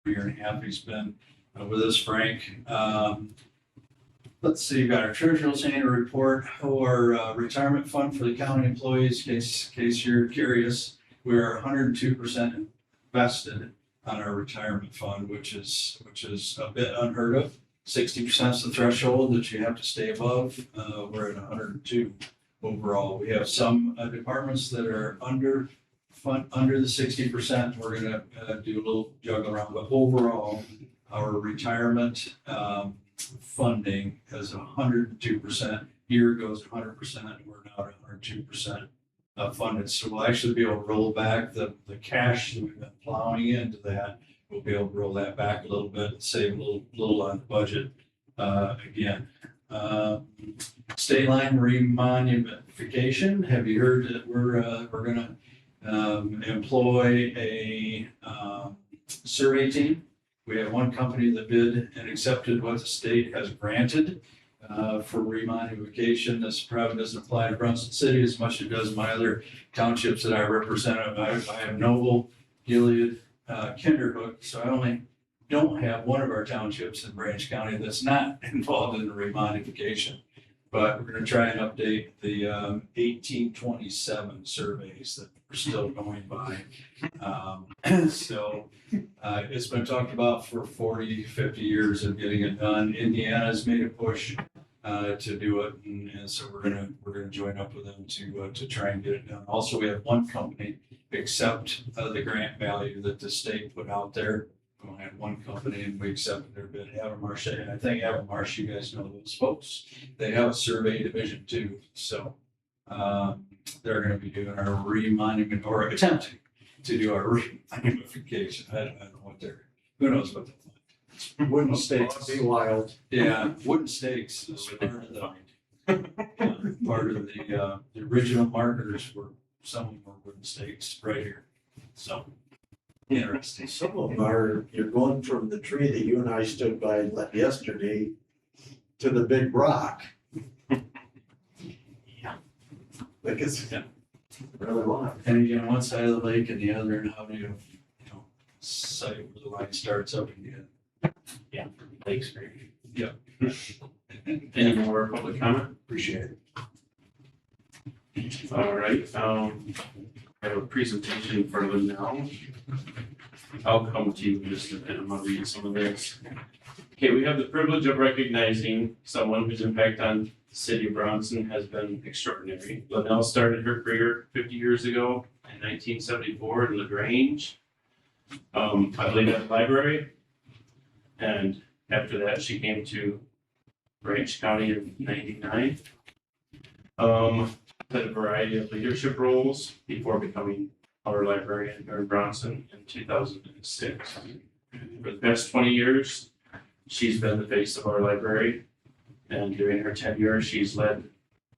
year and a half he's been with us, Frank. Let's see, you've got our treasurer's annual report or retirement fund for the county employees, in case you're curious. We are 102% invested on our retirement fund, which is a bit unheard of. 60% is the threshold that you have to stay above. We're at 102 overall. We have some departments that are under the 60%. We're gonna do a little juggle around, but overall, our retirement funding is 102%. Year goes 100%. We're now at 102% funded. So we'll actually be able to roll back the cash that we've been plowing into that. We'll be able to roll that back a little bit and save a little on the budget again. State line remonumentification. Have you heard that we're going to employ a survey team? We have one company that bid and accepted what the state has granted for remonumentification. This probably doesn't apply to Bronson City as much as it does my other townships that I represent. I have Noble, Gilead, Kinderhook, so I only don't have one of our townships in Branch County that's not involved in the remonumentification. But we're going to try and update the 1827 surveys that are still going by. So it's been talked about for 40, 50 years of getting it done. Indiana's made a push to do it, and so we're gonna join up with them to try and get it done. Also, we have one company accept the grant value that the state put out there. We only had one company, and we accepted their bid, Avonmarsh. And I think Avonmarsh, you guys know those folks. They have a survey division too, so they're going to be doing our remonument or attempting to do our remonumentification. I don't know what who knows what they're. Wooden stakes. Be wild. Yeah, wooden stakes is part of the original markers were, some of them were wooden stakes right here. So interesting. Some of them are, you're going from the tree that you and I stood by yesterday to the big rock. Yeah. Like it's really long. And you get on one side of the lake and the other, and how do you site where the line starts up again? Yeah, thanks, Greg. Yeah. Any more public comment? Appreciate it. All right, I have a presentation for them now. I'll come to you in just a minute. I'm gonna read some of this. Okay, we have the privilege of recognizing someone whose impact on the city of Bronson has been extraordinary. Linnell started her career 50 years ago in 1974 in LaGrange. I believe at the library. And after that, she came to Branch County in '99. Had a variety of leadership roles before becoming our librarian here in Bronson in 2006. For the past 20 years, she's been the face of our library. And during her tenure, she's led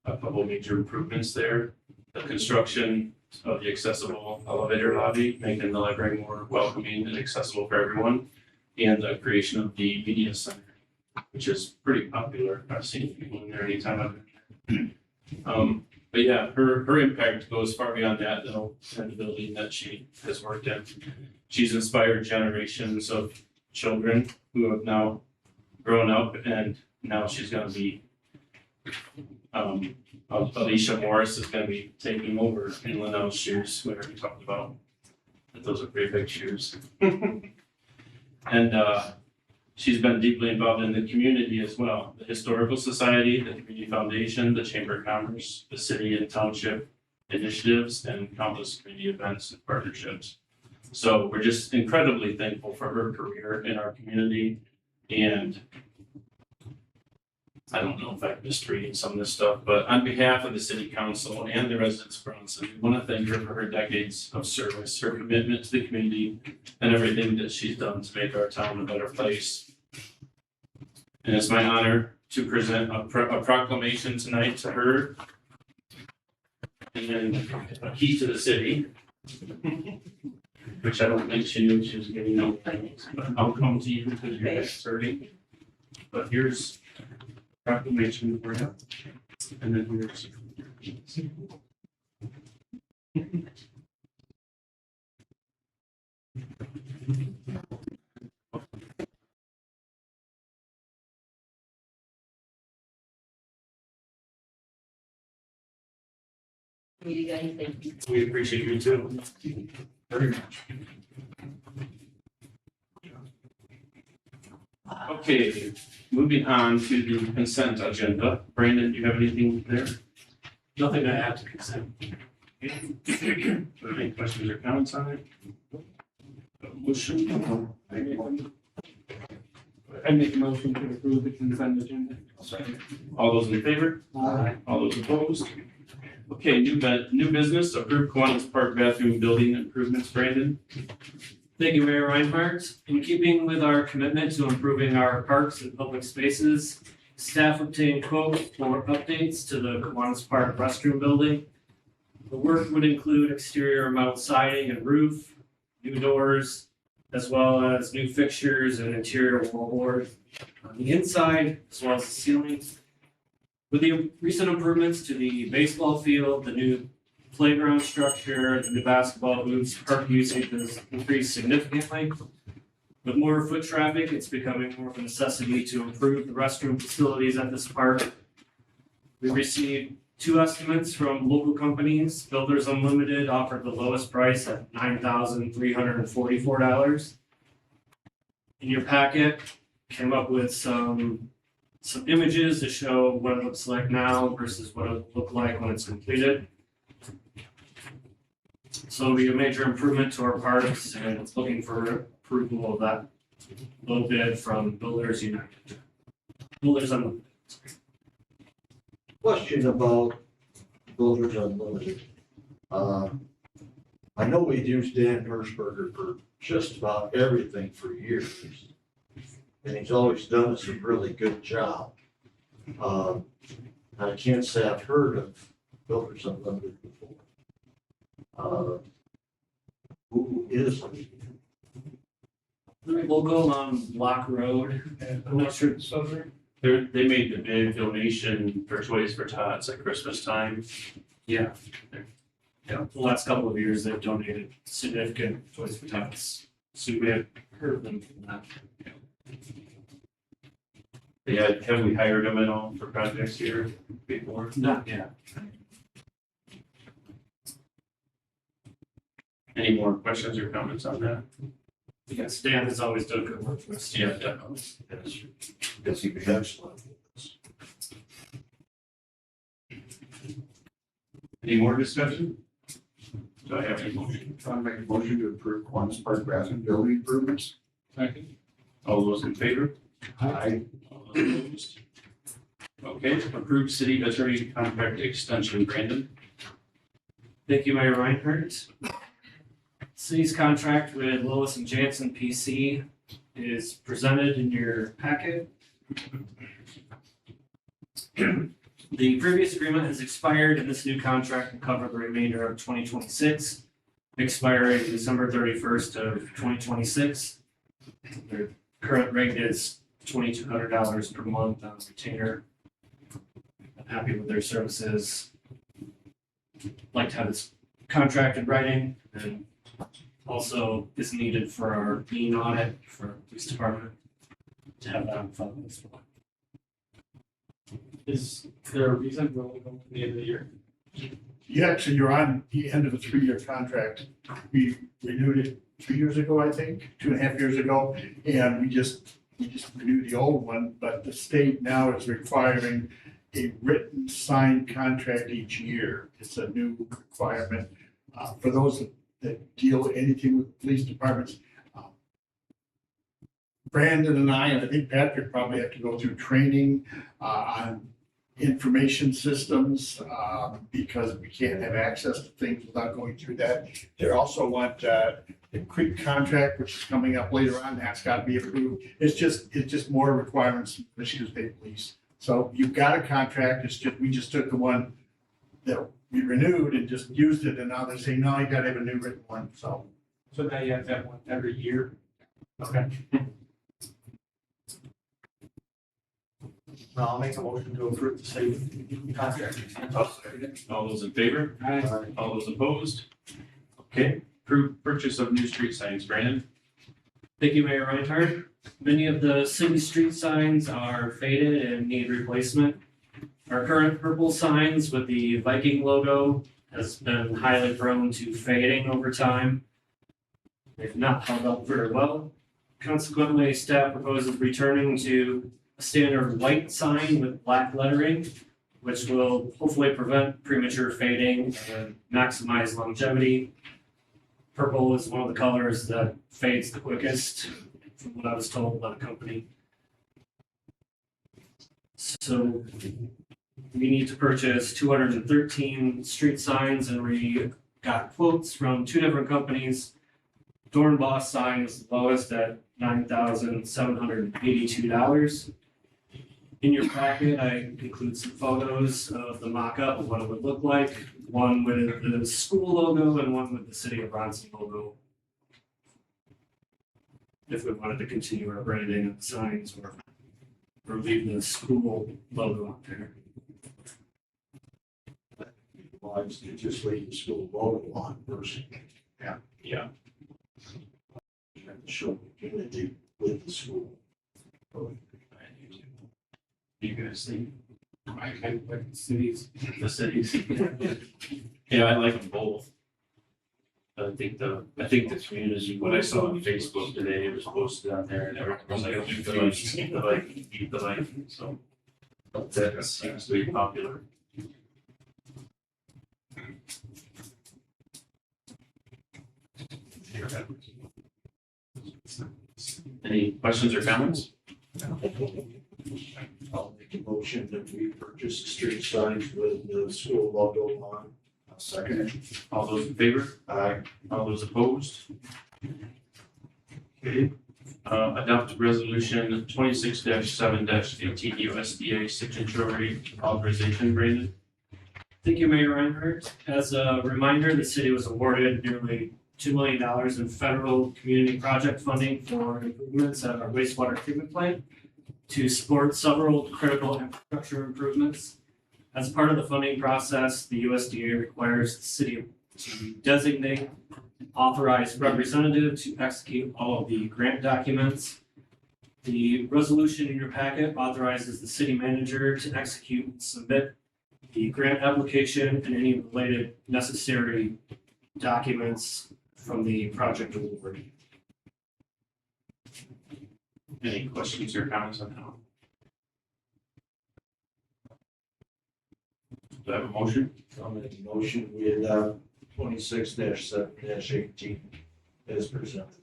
a couple major improvements there. The construction of the accessible elevator lobby, making the library more welcoming and accessible for everyone. And the creation of the media center, which is pretty popular. I've seen people in there anytime I've been there. But yeah, her impact goes far beyond that, though, in the building that she has worked in. She's inspired generations of children who have now grown up, and now she's going to be, Alicia Morris is going to be taking over in Linnell's shoes, who we already talked about. But those are pretty big shoes. And she's been deeply involved in the community as well. The Historical Society, the Community Foundation, the Chamber of Commerce, the city and township initiatives, and countless community events and partnerships. So we're just incredibly thankful for her career in our community. And I don't know if I missed reading some of this stuff, but on behalf of the City Council and the residents of Bronson, we want to thank her for her decades of service, her commitment to the community, and everything that she's done to make our town a better place. And it's my honor to present a proclamation tonight to her and a key to the city, which I don't think she knew she was getting no things, but I'll come to you because you're exerting. But here's proclamation for you, and then here's. You guys, thank you. We appreciate you too. Very much. Okay, moving on to the consent agenda. Brandon, do you have anything there? Nothing to add to consent. Any questions or comments on it? Motion? I make a motion to approve the consent agenda. All those in favor? All those opposed? Okay, new business, approved Kiwanis Park bathroom building improvements, Brandon. Thank you, Mayor Reinhardt. In keeping with our commitment to improving our parks and public spaces, staff obtained quotes for updates to the Kiwanis Park restroom building. The work would include exterior mount siding and roof, new doors, as well as new fixtures and interior wallboard on the inside, as well as the ceilings. With the recent improvements to the baseball field, the new playground structure, the new basketball hoops, park usage has increased significantly. With more foot traffic, it's becoming more of a necessity to improve the restroom facilities at this park. We received 2 estimates from local companies. Builders Unlimited offered the lowest price at $9,344. In your packet, came up with some images to show what it looks like now versus what it will look like when it's completed. So it'll be a major improvement to our parks, and it's looking for approval of that low bid from Builders United. Builders Unlimited. Question about Builders Unlimited. I know we've used Dan Hirschberger for just about everything for years. And he's always done us a really good job. I can't say I've heard of Builders Unlimited before. Who is it? Local on Block Road. I'm not sure. They made the big donation for Toys for Tots at Christmas time. Yeah. Yeah, the last couple of years, they've donated significant Toys for Tots. So we have heard of them from that. Yeah, have we hired them at all for projects here before? Not yet. Any more questions or comments on that? Yes, Dan has always done good work for us. Yeah, definitely. Yes, he was excellent. Any more discussion? Do I have any motion? I'll make a motion to approve Kiwanis Park bathroom building improvements. Second. All those in favor? Aye. All those opposed? Okay, approved city attorney contract extension, Brandon. Thank you, Mayor Reinhardt. City's contract with Lewis and Jansen PC is presented in your packet. The previous agreement has expired and this new contract will cover the remainder of 2026, expiring December 31st of 2026. Their current rate is $2,200 per month on retainer. I'm happy with their services. Like to have this contract in writing, and also is needed for our lien audit for police department to have that on file as well. Is there a reason we're only going to the end of the year? You're on the end of a 3-year contract. We renewed it 3 years ago, I think, 2.5 years ago, and we just renewed the old one, but the state now is requiring a written signed contract each year. It's a new requirement for those that deal anything with police departments. Brandon and I think Patrick probably have to go through training on information systems because we can't have access to things without going through that. They also want the Creek contract, which is coming up later on. That's got to be approved. It's just more requirements from Michigan State Police. So you've got a contract. We just took the one that we renewed and just used it, and now they're saying, no, you got to have a new written one. So now you have that one every year? Okay. I'll make a motion to approve the same contract. All those in favor? All those opposed? Okay, approved purchase of new street signs, Brandon. Thank you, Mayor Reinhardt. Many of the city street signs are faded and need replacement. Our current purple signs with the Viking logo has been highly prone to fading over time. They've not held up very well. Consequently, staff proposes returning to a standard white sign with black lettering, which will hopefully prevent premature fading and maximize longevity. Purple is one of the colors that fades the quickest, from what I was told by the company. So we need to purchase 213 street signs, and we got quotes from 2 different companies. Dornboss sign was the lowest at $9,782. In your packet, I include some photos of the mock-up of what it would look like, one with the school logo and one with the City of Bronson logo. If we wanted to continue our branding of the signs or leave the school logo up there. Wise to just leave the school logo on first. Yeah. And show unity with the school. You guys think? I like the cities. The cities. Yeah, I like them both. I think the community, what I saw on Facebook today, it was posted on there and everyone was like, keep the light, keep the light, so. That seems to be popular. Any questions or comments? I'll make a motion that we purchase street signs with the school logo on. I'll second it. All those in favor? Aye. All those opposed? Okay. Adopt resolution 26-7-18 USDA signatory authorization, Brandon. Thank you, Mayor Reinhardt. As a reminder, the city was awarded nearly $2 million in federal community project funding for improvements at our wastewater treatment plant to support several critical infrastructure improvements. As part of the funding process, the USDA requires the city to designate authorized representative to execute all of the grant documents. The resolution in your packet authorizes the city manager to execute and submit the grant application and any related necessary documents from the project award. Any questions or comments on that? Do I have a motion? I'll make a motion, we adopt 26-7-18 as presented.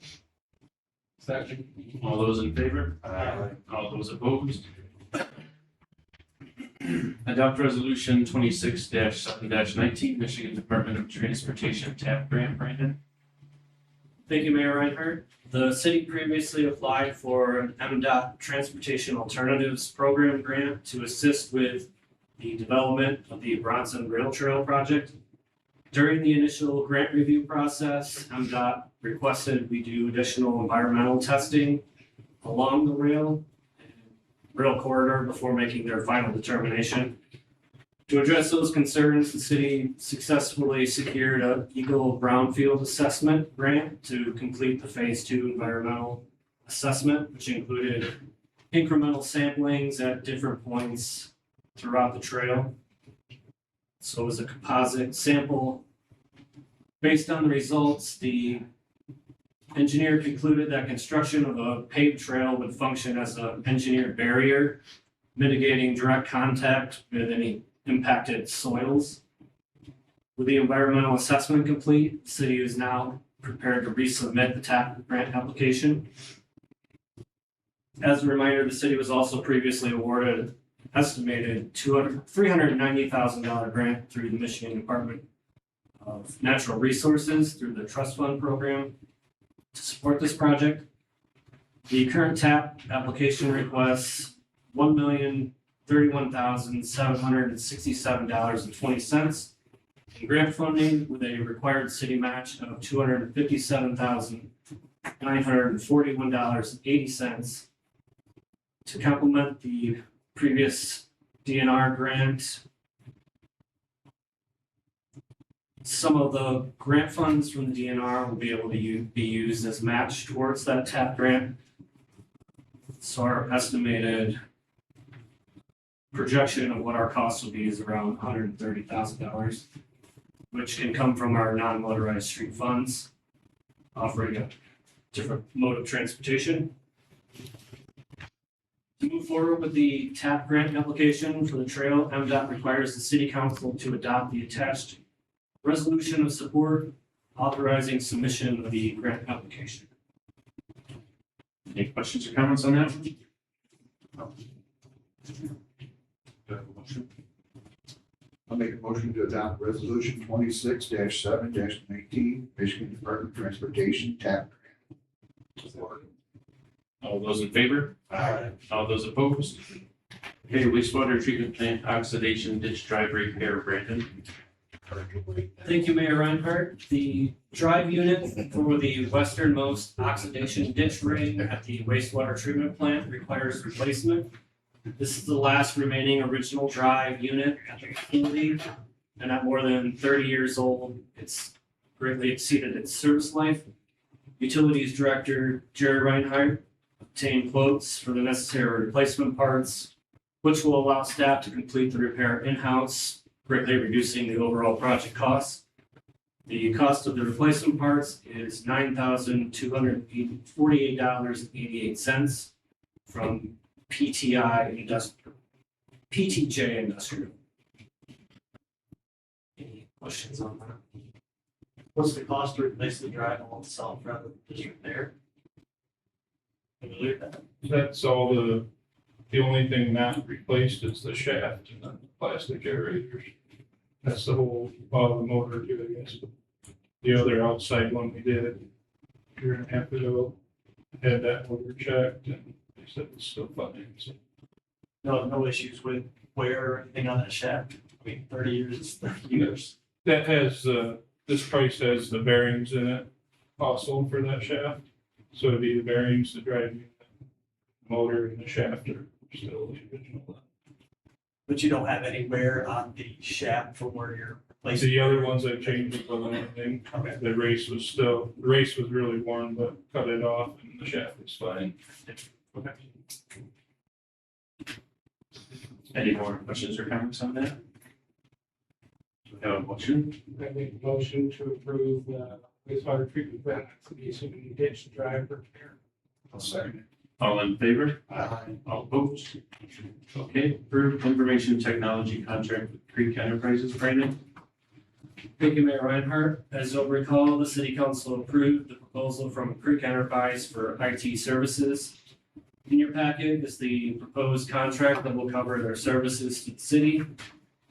Second. All those in favor? Aye. All those opposed? Adopt resolution 26-7-19 Michigan Department of Transportation TAP grant, Brandon. Thank you, Mayor Reinhardt. The city previously applied for an MDOT Transportation Alternatives Program grant to assist with the development of the Bronson Rail Trail project. During the initial grant review process, MDOT requested we do additional environmental testing along the rail corridor before making their final determination. To address those concerns, the city successfully secured a Eagle Brownfield Assessment grant to complete the Phase 2 environmental assessment, which included incremental samplings at different points throughout the trail. So it was a composite sample. Based on the results, the engineer concluded that construction of a paved trail would function as an engineered barrier, mitigating direct contact with any impacted soils. With the environmental assessment complete, the city is now prepared to resubmit the TAP grant application. As a reminder, the city was also previously awarded estimated $390,000 grant through the Michigan Department of Natural Resources through the Trust Fund program to support this project. The current TAP application requests $1,031,767.20 in grant funding with a required city match of $257,941.80 to complement the previous DNR grant. Some of the grant funds from the DNR will be able to be used as match towards that TAP grant. So our estimated projection of what our cost will be is around $130,000. which can come from our non-motorized street funds, offering a different mode of transportation. To move forward with the TAP grant application for the trail, MDOT requires the city council to adopt the attached resolution of support authorizing submission of the grant application. Any questions or comments on that? Do I have a motion? I'll make a motion to adopt resolution 26-7-19, Michigan Department of Transportation TAP. All those in favor? Aye. All those opposed? Okay, wastewater treatment plant oxidation ditch drive repair, Brandon. Thank you, Mayor Reinhardt. The drive unit for the westernmost oxidation ditch ring at the wastewater treatment plant requires replacement. This is the last remaining original drive unit at the facility, and at more than 30 years old, it's greatly exceeded its service life. Utilities Director Jerry Reinhardt obtained quotes for the necessary replacement parts, which will allow staff to complete the repair in-house, greatly reducing the overall project costs. The cost of the replacement parts is $9,248.88 from PTJ Industrial. Any questions on that? What's the cost to replace the drive on itself rather than just repair? Can you leave that? That's all the only thing not replaced is the shaft and the plastic aerators. That's the whole, the motor too, I guess. The other outside one we did a year and a half ago, had that motor checked and they said it's still fine, so. No issues with wear or anything on that shaft? I mean, 30 years is 30 years. That has, this price has the bearings in it also for that shaft. So it'd be the bearings, the drive unit, motor and the shaft are still the original. But you don't have any wear on the shaft from where you're replacing? The other ones I changed it on anything. Okay. The race was really worn, but cut it off and the shaft was fine. Okay. Any more questions or comments on that? Do we have a motion? I make a motion to approve the wastewater treatment plant oxidation ditch drive repair. I'll second it. All in favor? Aye. All opposed? Okay, approved information technology contract with Creek Enterprises, Brandon. Thank you, Mayor Reinhardt. As you'll recall, the city council approved the proposal from Creek Enterprise for IT services. In your packet is the proposed contract that will cover their services to the city.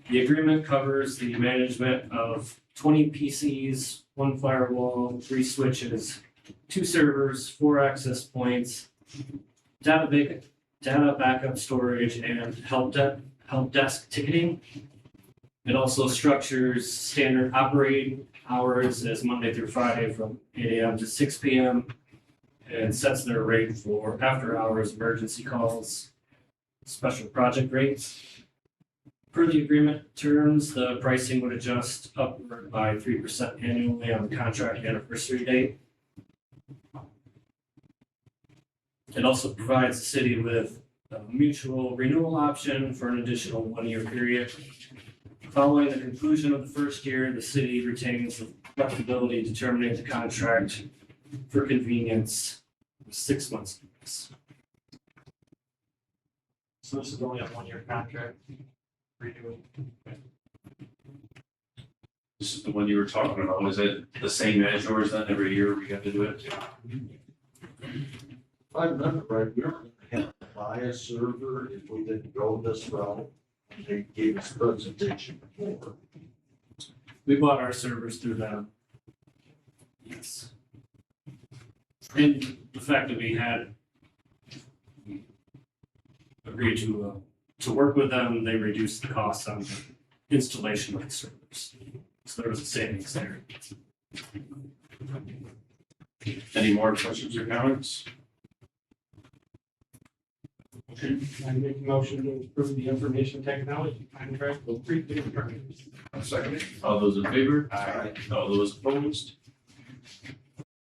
The agreement covers the management of 20 PCs, 1 firewall, 3 switches, 2 servers, 4 access points, data backup storage, and help desk ticketing. It also structures standard operating hours as Monday through Friday from 8 a.m. to 6 p.m. and sets their rate for after hours emergency calls, special project rates. Per the agreement terms, the pricing would adjust upward by 3% annually on the contract anniversary date. It also provides the city with a mutual renewal option for an additional 1-year period. Following the conclusion of the first year, the city retains the flexibility to terminate the contract for convenience with 6 months notice. So this is only a 1-year contract. Renewing. This is the one you were talking about. Was it the same as yours then every year we got to do it? If I remember right, we were gonna have to buy a server if we didn't go this route. They gave us presentation before. We bought our servers through them. Yes. And the fact that we had agreed to work with them, they reduced the cost on the installation of the servers. So there was a savings there. Any more questions or comments? I make a motion to approve the information technology contract with Creek Enterprises. I'll second it. All those in favor? Aye. All those opposed?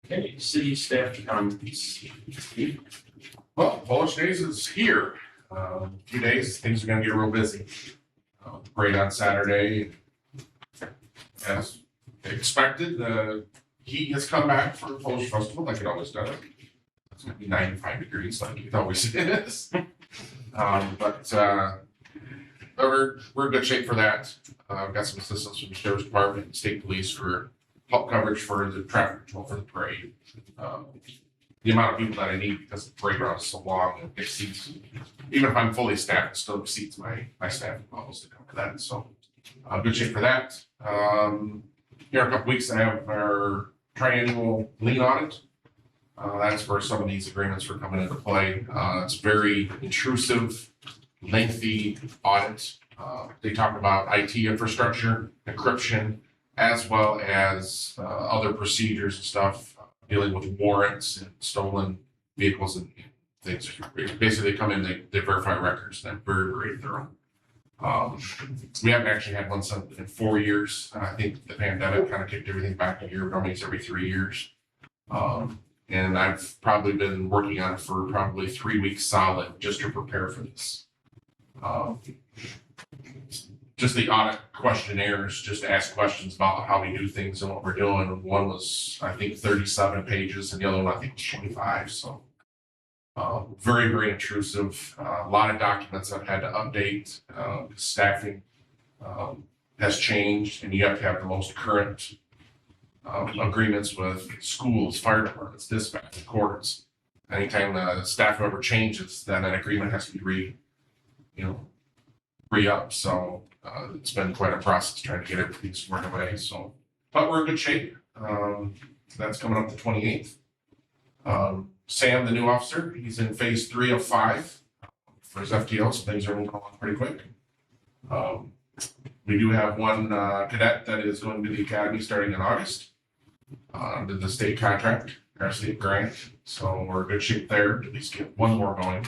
Okay, city staff comments. Well, Polish Days is here. 2 days, things are gonna get real busy. Parade on Saturday. As expected. Heat has come back for the Polish Festival like it always does. It's gonna be 95 degrees like it always is. But we're in good shape for that. We've got some assistance from the Sheriff's Department and State Police for help coverage for the traffic control for the parade. The amount of people that I need because the parade route is so long, it exceeds, even if I'm fully staffed, it still exceeds my staffing levels to cover that. So good shape for that. Here in a couple weeks, I have our triannual lien audit. That's where some of these agreements are coming into play. It's very intrusive, lengthy audit. They talk about IT infrastructure, encryption, as well as other procedures and stuff dealing with warrants and stolen vehicles and things. Basically, they come in, they verify records. They're very, very thorough. We haven't actually had one in 4 years. I think the pandemic kind of kicked everything back a year. It normally it's every 3 years. And I've probably been working on it for probably 3 weeks solid just to prepare for this. Just the audit questionnaires, just to ask questions about how we do things and what we're doing. One was, I think, 37 pages, and the other one, I think, was 25. So very, very intrusive. A lot of documents I've had to update. Staffing has changed, and you have to have the most current agreements with schools, fire departments, dispatch, courts. Anytime the staff member changes, then an agreement has to be re-up. So it's been quite a process trying to get everything squared away. So, but we're in good shape. That's coming up the 28th. Sam, the new officer, he's in phase 3 of 5 for his FTO, so things are moving along pretty quick. We do have one cadet that is going to the academy starting in August under the state contract, our state grant. So we're in good shape there to at least get one more going.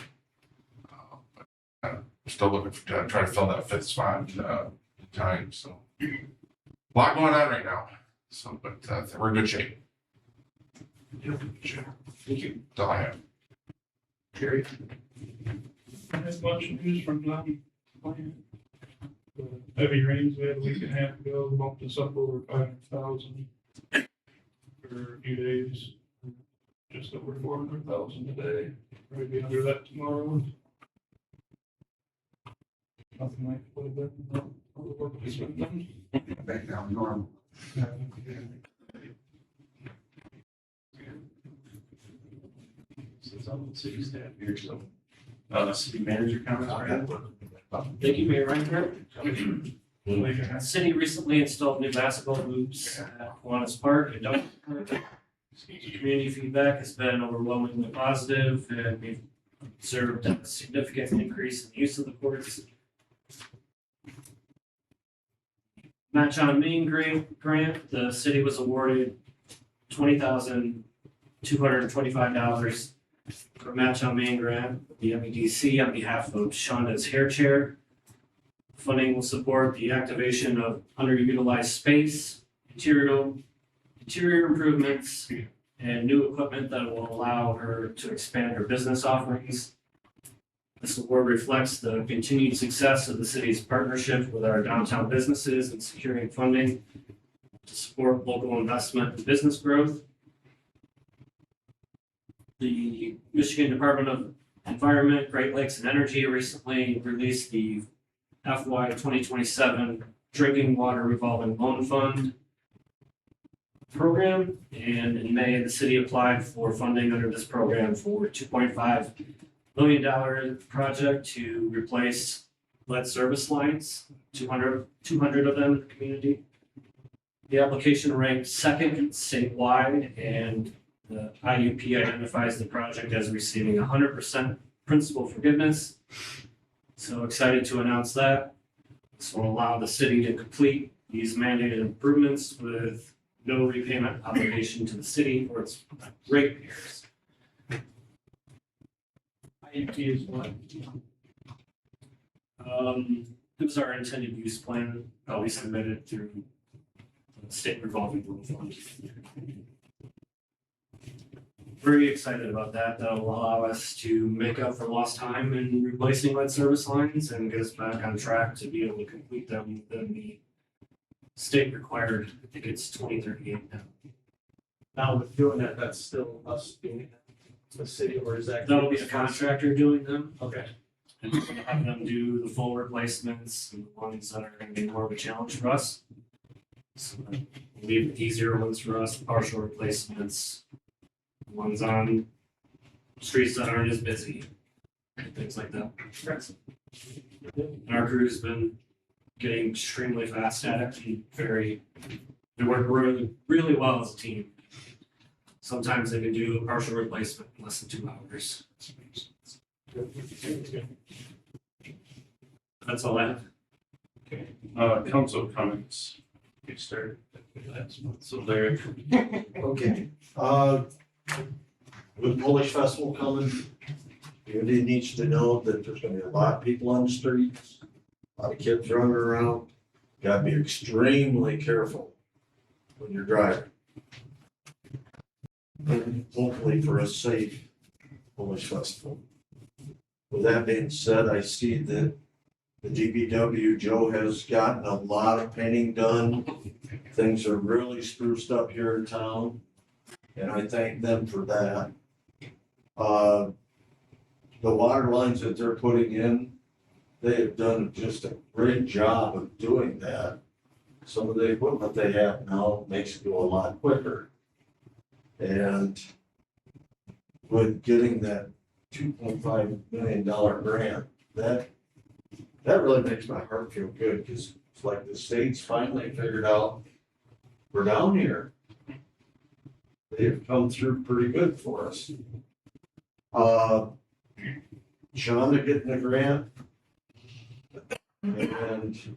Still looking to try to fill that 5th spot in time. So a lot going on right now. So, but we're in good shape. Thank you. That's all I have. Jerry? Not much news from heavy rains we had a week and a half ago, bumped us up over 500,000 for a few days. Just over 400,000 today, maybe under that tomorrow. Nothing like what it been, all the work that's been done. Back down normal. Since I'm the city staff here, so, city manager comments, right? Thank you, Mayor Reinhardt. The city recently installed new basketball hoops at Kiwanis Park and Duncan Park. Community feedback has been overwhelmingly positive, and we've observed a significant increase in the use of the courts. Match on Main grant, the city was awarded $20,225 for Match on Main grant, the MEDC on behalf of Shonda's hair chair. Funding will support the activation of underutilized space, interior improvements, and new equipment that will allow her to expand her business offerings. This award reflects the continued success of the city's partnership with our downtown businesses in securing funding to support local investment and business growth. The Michigan Department of Environment, Great Lakes and Energy recently released the FY 2027 Drinking Water Revolving Loan Fund program, and in May, the city applied for funding under this program for $2.5 million project to replace lead service lines, 200 of them in the community. The application ranked second statewide, and the IUP identifies the project as receiving 100% principal forgiveness. So excited to announce that. This will allow the city to complete these mandated improvements with no repayment obligation to the city or its ratepayers. IUP is what? It was our intended use plan, we submitted through the state revolving loan fund. Very excited about that. That'll allow us to make up for lost time in replacing lead service lines and get us back on track to be able to complete them within the State required, I think it's 2038 now. Now with doing that, that's still us doing it, the city, or is that? That'll be a contractor doing them, Okay. and we're gonna have them do the full replacements and the ones that are gonna be more of a challenge for us. So leave the easier ones for us, partial replacements, ones on streets that aren't as busy, and things like that. And our crew's been getting extremely fast at it and they work really well as a team. Sometimes they can do a partial replacement in less than 2 hours. That's all I have. Council comments. Get started. So Larry. Okay, with Polish Festival coming, community needs to know that there's gonna be a lot of people on the streets, a lot of kids running around. Gotta be extremely careful when you're driving. And hopefully for a safe Polish Festival. With that being said, I see that the DPW, Joe has gotten a lot of painting done. Things are really spruced up here in town, and I thank them for that. The water lines that they're putting in, they have done just a great job of doing that. Some of the equipment they have now makes it go a lot quicker. And with getting that $2.5 million grant, that really makes my heart feel good, because it's like the state's finally figured out we're down here. They've come through pretty good for us. Shonda getting a grant. And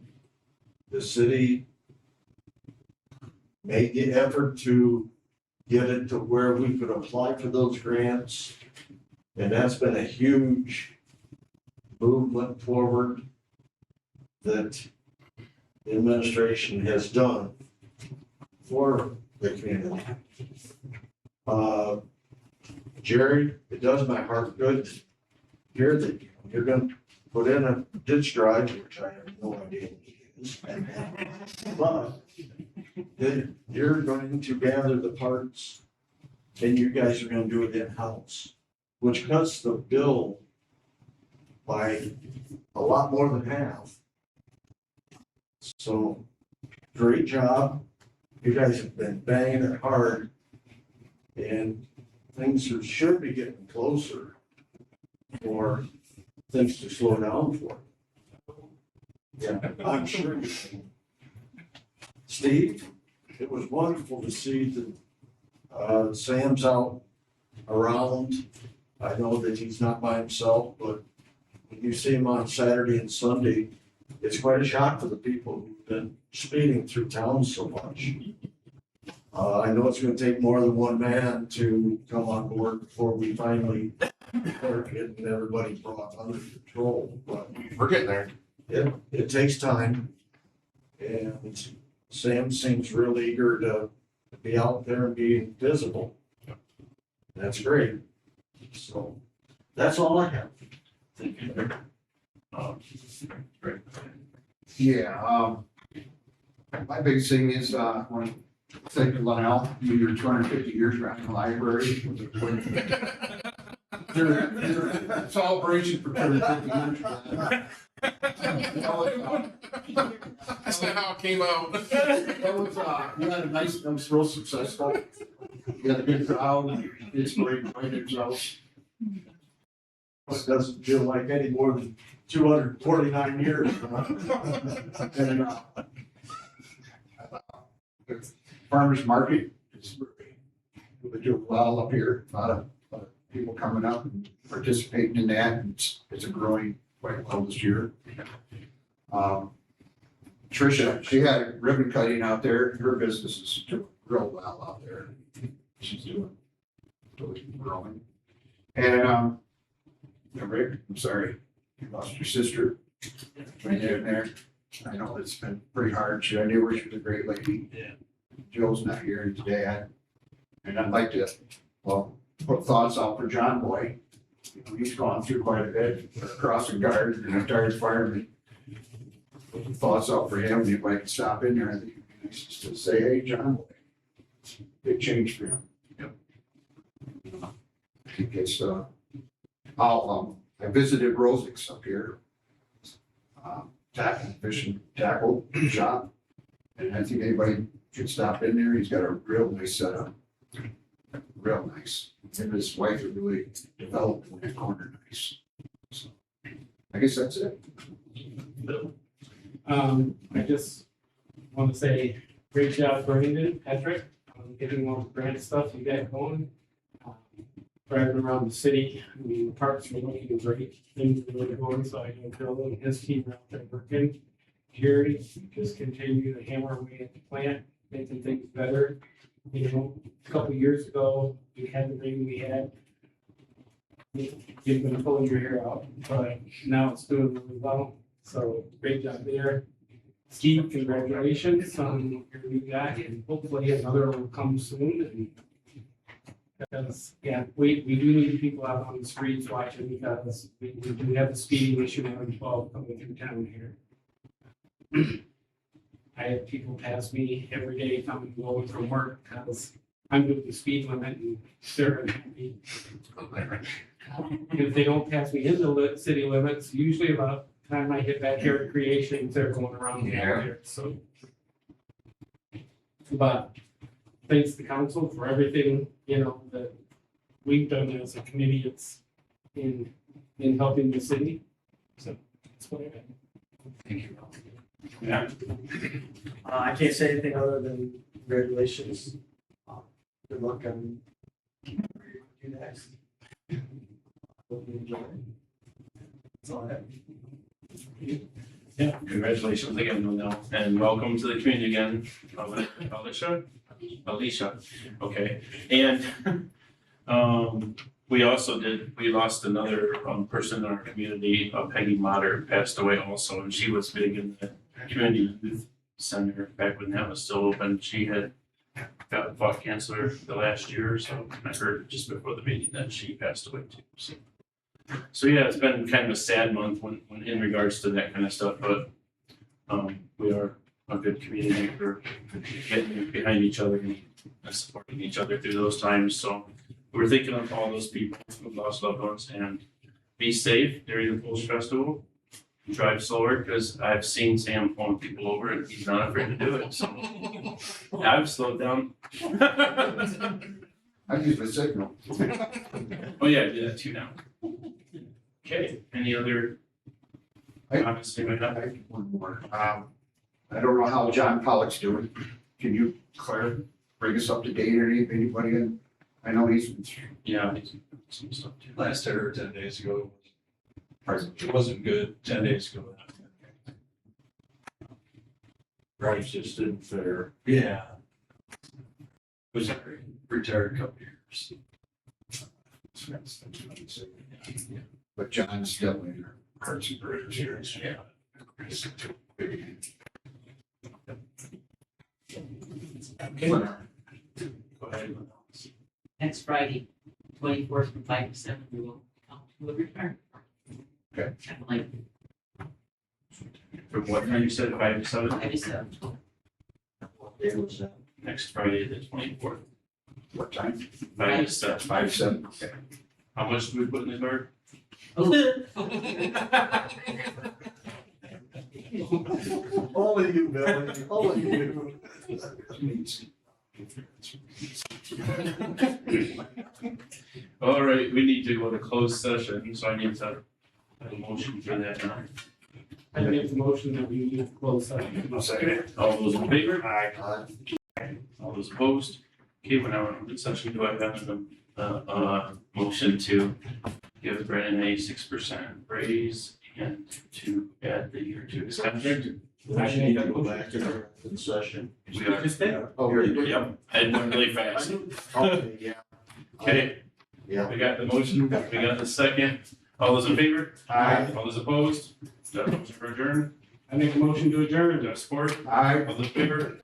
the city made the effort to get it to where we could apply for those grants. And that's been a huge movement forward that the administration has done for the community. Jerry, it does my heart good to hear that you're gonna put in a ditch drive, which I have no idea what it is. But that you're going to gather the parts and you guys are gonna do it in-house, which cuts the bill by a lot more than half. So, great job. You guys have been banging it hard. And things should be getting closer for things to slow down for. Yeah, I'm sure you can. Steve, it was wonderful to see that Sam's out around. I know that he's not by himself, but when you see him on Saturday and Sunday, it's quite a shock for the people who've been speeding through town so much. I know it's gonna take more than one man to come on board before we finally start getting everybody brought under control, but We're getting there. it takes time. And Sam seems real eager to be out there and be visible. That's great. So, that's all I have. Thank you. Yeah, my biggest thing is, when I think of Linnell, you're 250 years around the library. Their celebration for 250 years. That's not how it came out. That was, you had a nice, that was real successful. You had a good crowd, it's great, themselves. It doesn't feel like any more than 249 years. And, the farmer's market is really doing well up here. A lot of people coming up and participating in that, and it's growing quite well this year. Tricia, she had a ribbon cutting out there. Her business is doing real well out there. She's doing really growing. And Rick, I'm sorry, you lost your sister. Right there. I know it's been pretty hard. I knew her, she was a great lady. Yeah. Joe's not here today. And I'd like to, well, put thoughts out for John Boy. He's gone through quite a bit, crossing guard, and retired fireman. Put some thoughts out for him, if I could stop in there, I think nice just to say, hey, John, big change for him. Yep. I think it's, I visited Rosick's up here. Tackle, fishing, tackle shop. And I think anybody should stop in there. He's got a real nice setup. Real nice. Him and his wife are really developing that corner nice. So, I guess that's it. I just want to say, great job, Brandon, Patrick, on getting all the grant stuff you got going. Driving around the city, I mean, the parks are looking great, things are really going, so I know Bill and his team are out there working. Jerry, just continue to hammer away at the plant, making things better. You know, a couple of years ago, we had the rain we had. You're gonna pull your hair out, but now it's doing really well, so great job there. Steve, congratulations on your new guy, and hopefully another will come soon, and because, yeah, we do need people out on the streets watching, because we do have the speeding issue on 12 coming through town here. I have people pass me every day coming, going from work, because I'm doing the speed limit, and they're unhappy. If they don't pass me in the city limits, usually about the time I get back here at Creations, they're going around me out there, so. But thanks to council for everything, you know, that we've done as a committee, it's in helping the city. So that's what I got. Thank you. Yeah. I can't say anything other than congratulations. Good luck on whatever you do next. Hope you enjoy it. That's all I have. Yeah, congratulations again, Lindell, and welcome to the community again, Alicia, okay, and, we lost another, person in our community, Peggy Motter passed away also, and she was big in the community youth center back when that was still open. She had fought cancer the last year or so, and I heard just before the meeting that she passed away too, so. So yeah, it's been kind of a sad month when in regards to that kind of stuff, but we are a good community for getting behind each other and supporting each other through those times. So we're thinking of all those people who lost loved ones, and be safe during the Polish Festival. Drive slower, because I've seen Sam pulling people over and he's not afraid to do it, so I've slowed down. I use the signal. Oh yeah, I do that too now. Okay, any other comments you might have? I have one more. I don't know how John Pollock's doing. Can you, Claire, bring us up to date or anybody in? I know he's been Yeah, some stuff too. Last I heard 10 days ago, it wasn't good 10 days ago. Price just didn't fair. Yeah. Was retired a couple years. But John's definitely in our hearts and prayers here. Yeah. Okay. Go ahead. Next Friday, 24th from 5 to 7, we will come to a retirement. Okay. Like From what time you said, 5 to 7? 5 to 7. What day was that? Next Friday, the 24th. What time? 5 to 7. 5, 7, okay. How much do we put in the card? Only you, Billy, only you. All right, we need to go to closed session, so I need to have a motion for that now. I make the motion that we need to close session. I'll second it. All those in favor? Aye. All those opposed? Okay, we're now in open session. Do I have a motion to give Brandon a 6% raise and to add the year two extension? We should need to go back to the session. We are. Just did. Oh, really? Yep, I went really fast. Okay, yeah. Okay, Yeah. we got the motion, we got the second. All those in favor? Aye. All those opposed? Is that a motion for adjourn? I make a motion to adjourn. Do I support? Aye. All those in favor?